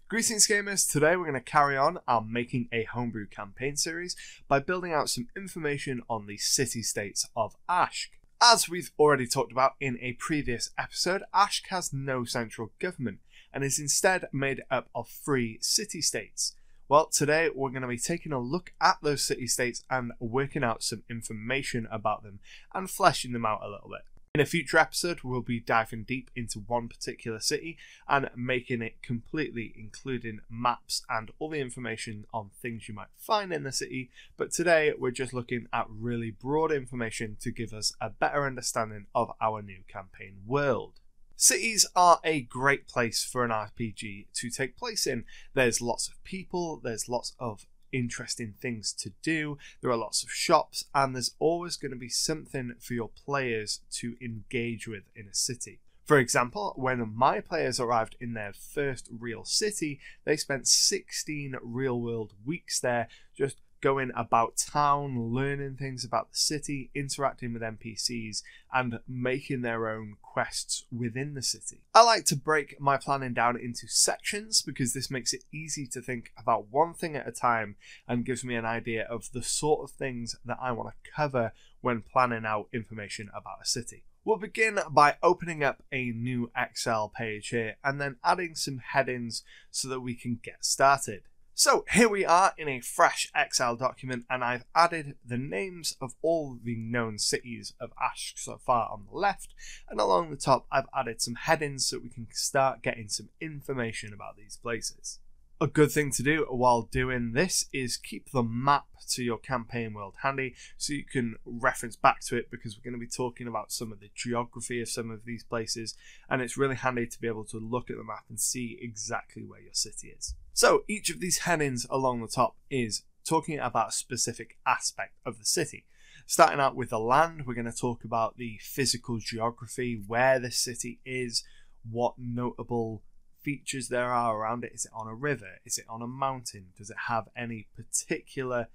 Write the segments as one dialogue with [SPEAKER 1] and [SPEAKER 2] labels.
[SPEAKER 1] Greetings gamers, today we're going to carry on our Making a Homebrew campaign series by building out some information on the city-states of Ashk. As we've already talked about in a previous episode, Ashk has no central government and is instead made up of 3 city-states. Well, today we're going to be taking a look at those city-states and working out some information about them and fleshing them out a little bit. In a future episode, we'll be diving deep into one particular city and making it completely, including maps and all the information on things you might find in the city. But today, we're just looking at really broad information to give us a better understanding of our new campaign world. Cities are a great place for an RPG to take place in. There's lots of people, there's lots of interesting things to do, there are lots of shops, and there's always going to be something for your players to engage with in a city. For example, when my players arrived in their first real city, they spent 16 real-world weeks there just going about town, learning things about the city, interacting with NPCs, and making their own quests within the city. I like to break my planning down into sections because this makes it easy to think about one thing at a time and gives me an idea of the sort of things that I want to cover when planning out information about a city. We'll begin by opening up a new Excel page here and then adding some headings so that we can get started. So here we are in a fresh Excel document, and I've added the names of all the known cities of Ashk so far on the left, and along the top I've added some headings so we can start getting some information about these places. A good thing to do while doing this is keep the map to your campaign world handy so you can reference back to it, because we're going to be talking about some of the geography of some of these places, and it's really handy to be able to look at the map and see exactly where your city is. So each of these headings along the top is talking about a specific aspect of the city. Starting out with the land, we're going to talk about the physical geography, where the city is, what notable features there are around it. Is it on a river? Is it on a mountain? Does it have any particular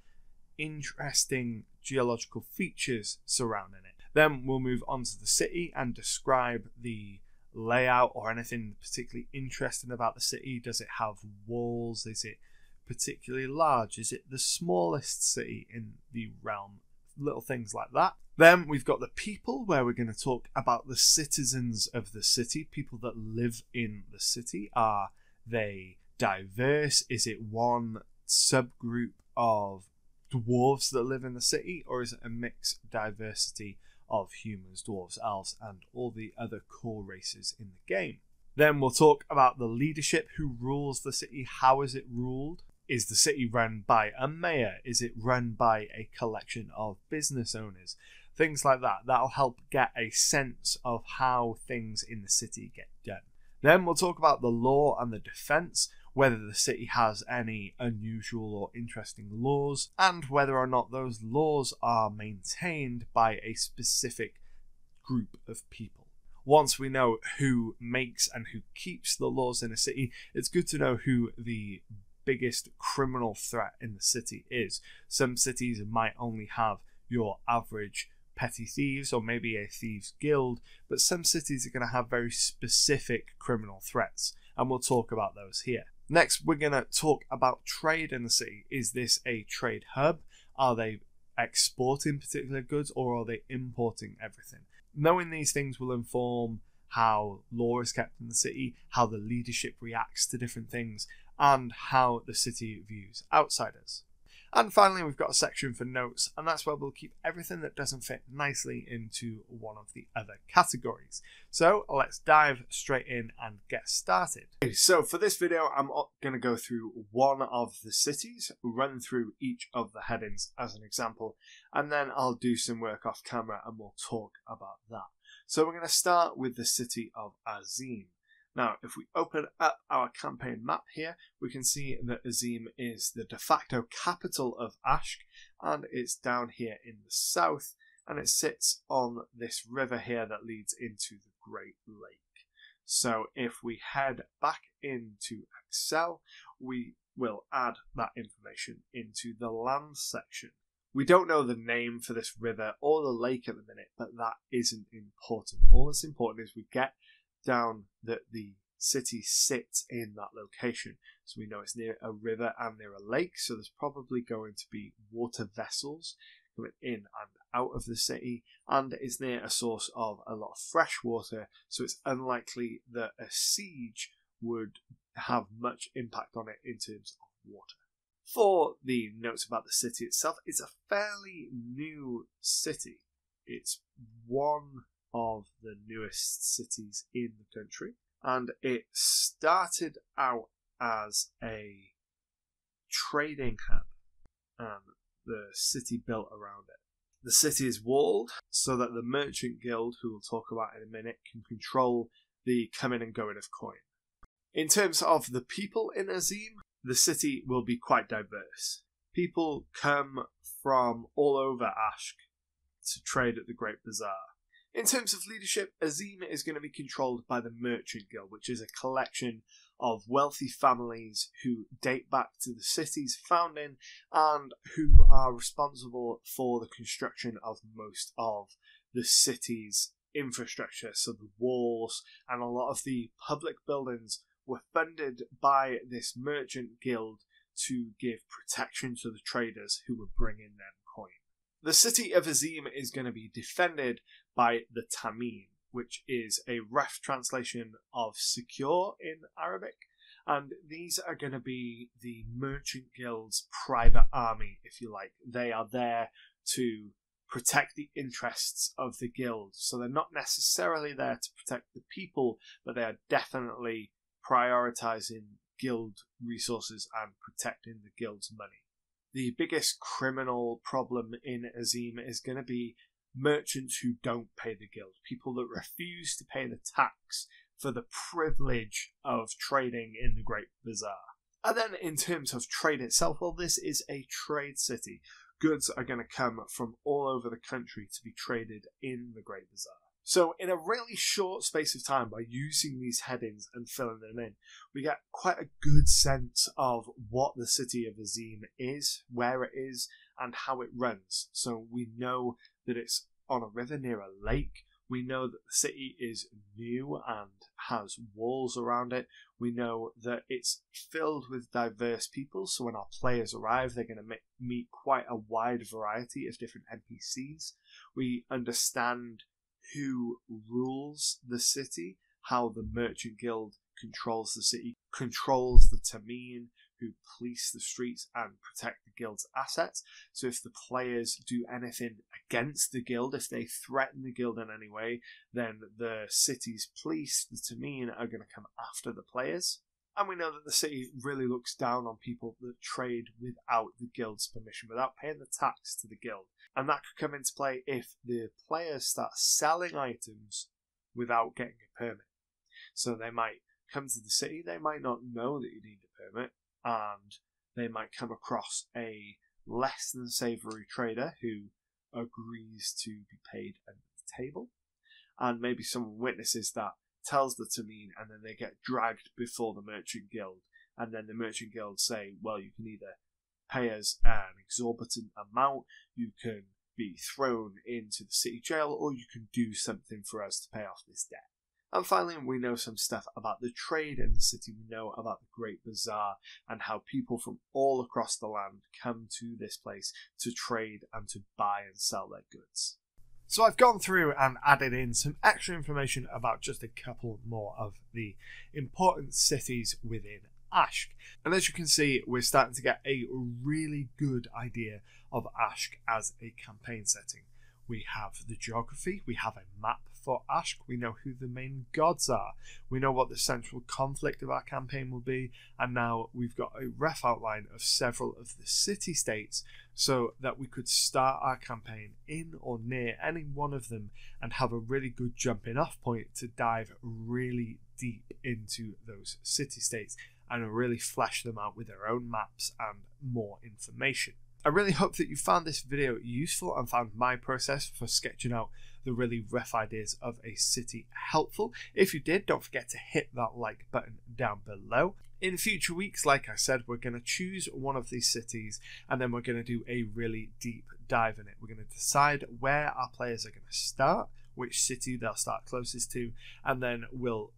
[SPEAKER 1] interesting geological features surrounding it? Then we'll move on to the city and describe the layout or anything particularly interesting about the city. Does it have walls? Is it particularly large? Is it the smallest city in the realm? Little things like that. Then we've got the people, where we're going to talk about the citizens of the city, people that live in the city. Are they diverse? Is it one subgroup of dwarves that live in the city, or is it a mixed diversity of humans, dwarves, elves, and all the other core races in the game? Then we'll talk about the leadership, who rules the city, how is it ruled? Is the city run by a mayor? Is it run by a collection of business owners? Things like that. That'll help get a sense of how things in the city get done. Then we'll talk about the law and the defense, whether the city has any unusual or interesting laws, and whether or not those laws are maintained by a specific group of people. Once we know who makes and who keeps the laws in a city, it's good to know who the biggest criminal threat in the city is. Some cities might only have your average petty thieves or maybe a thieves guild, but some cities are going to have very specific criminal threats, and we'll talk about those here. Next, we're going to talk about trade in the city. Is this a trade hub? Are they exporting particular goods, or are they importing everything? Knowing these things will inform how law is kept in the city, how the leadership reacts to different things, and how the city views outsiders. And finally, we've got a section for notes, and that's where we'll keep everything that doesn't fit nicely into one of the other categories. So let's dive straight in and get started. Okay, so for this video, I'm going to go through one of the cities, run through each of the headings as an example, and then I'll do some work off camera and we'll talk about that. So we're going to start with the city of Azim. Now, if we open up our campaign map here, we can see that Azim is the de facto capital of Ashk, and it's down here in the south, and it sits on this river here that leads into the Great Lake. So if we head back into Excel, we will add that information into the land section. We don't know the name for this river or the lake at the minute, but that isn't important. All that's important is we get down that the city sits in that location. So we know it's near a river and near a lake, so there's probably going to be water vessels coming in and out of the city, and it's near a source of a lot of fresh water, so it's unlikely that a siege would have much impact on it in terms of water. For the notes about the city itself, it's a fairly new city. It's one of the newest cities in the country, and it started out as a trading hub, and the city built around it. The city is walled so that the merchant guild, who we'll talk about in a minute, can control the coming and going of coin. In terms of the people in Azim, the city will be quite diverse. People come from all over Ashk to trade at the Great Bazaar. In terms of leadership, Azim is going to be controlled by the Merchant Guild, which is a collection of wealthy families who date back to the city's founding and who are responsible for the construction of most of the city's infrastructure. So the walls and a lot of the public buildings were funded by this Merchant Guild to give protection to the traders who were bringing them coin. The city of Azim is going to be defended by the Tamim, which is a rough translation of secure in Arabic, and these are going to be the Merchant Guild's private army, if you like. They are there to protect the interests of the guild, so they're not necessarily there to protect the people, but they are definitely prioritizing guild resources and protecting the guild's money. The biggest criminal problem in Azim is going to be merchants who don't pay the guild, people that refuse to pay the tax for the privilege of trading in the Great Bazaar. And then in terms of trade itself, well, this is a trade city. Goods are going to come from all over the country to be traded in the Great Bazaar. So in a really short space of time, by using these headings and filling them in, we get quite a good sense of what the city of Azim is, where it is, and how it runs. So we know that it's on a river near a lake. We know that the city is new and has walls around it. We know that it's filled with diverse people, so when our players arrive, they're going to meet quite a wide variety of different NPCs. We understand who rules the city, how the Merchant Guild controls the city, controls the Tamim, who police the streets and protect the guild's assets. So if the players do anything against the guild, if they threaten the guild in any way, then the city's police, the Tamim, are going to come after the players. And we know that the city really looks down on people that trade without the guild's permission, without paying the tax to the guild. And that could come into play if the players start selling items without getting a permit. So they might come to the city, they might not know that you need a permit, and they might come across a less than savoury trader who agrees to be paid under the table. And maybe someone witnesses that, tells the Tamim, and then they get dragged before the Merchant Guild. And then the Merchant Guild say, well, you can either pay us an exorbitant amount, you can be thrown into the city jail, or you can do something for us to pay off this debt. And finally, we know some stuff about the trade in the city. We know about the Great Bazaar and how people from all across the land come to this place to trade and to buy and sell their goods. So I've gone through and added in some extra information about just a couple more of the important cities within Ashk. And as you can see, we're starting to get a really good idea of Ashk as a campaign setting. We have the geography, we have a map for Ashk, we know who the main gods are, we know what the central conflict of our campaign will be, and now we've got a rough outline of several of the city-states so that we could start our campaign in or near any one of them and have a really good jumping off point to dive really deep into those city-states and really flesh them out with their own maps and more information. I really hope that you found this video useful and found my process for sketching out the really rough ideas of a city helpful. If you did, don't forget to hit that like button down below. In future weeks, like I said, we're going to choose one of these cities and then we're going to do a really deep dive in it. We're going to decide where our players are going to start, which city they'll start closest to, and then we'll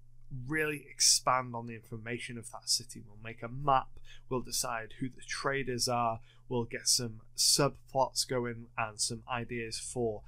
[SPEAKER 1] really expand on the information of that city. We'll make a map, we'll decide who the traders are, we'll get some subplots going and some ideas for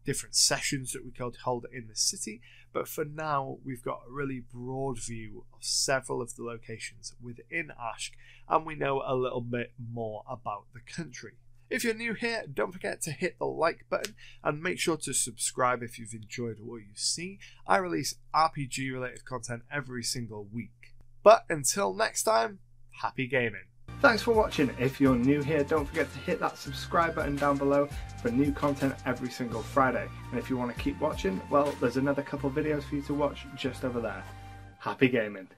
[SPEAKER 1] different sessions that we could hold in the city. But for now, we've got a really broad view of several of the locations within Ashk, and we know a little bit more about the country. If you're new here, don't forget to hit the like button and make sure to subscribe if you've enjoyed what you see. I release RPG related content every single week. But until next time, happy gaming. Thanks for watching. If you're new here, don't forget to hit that subscribe button down below for new content every single Friday. And if you want to keep watching, well, there's another couple videos for you to watch just over there. Happy gaming.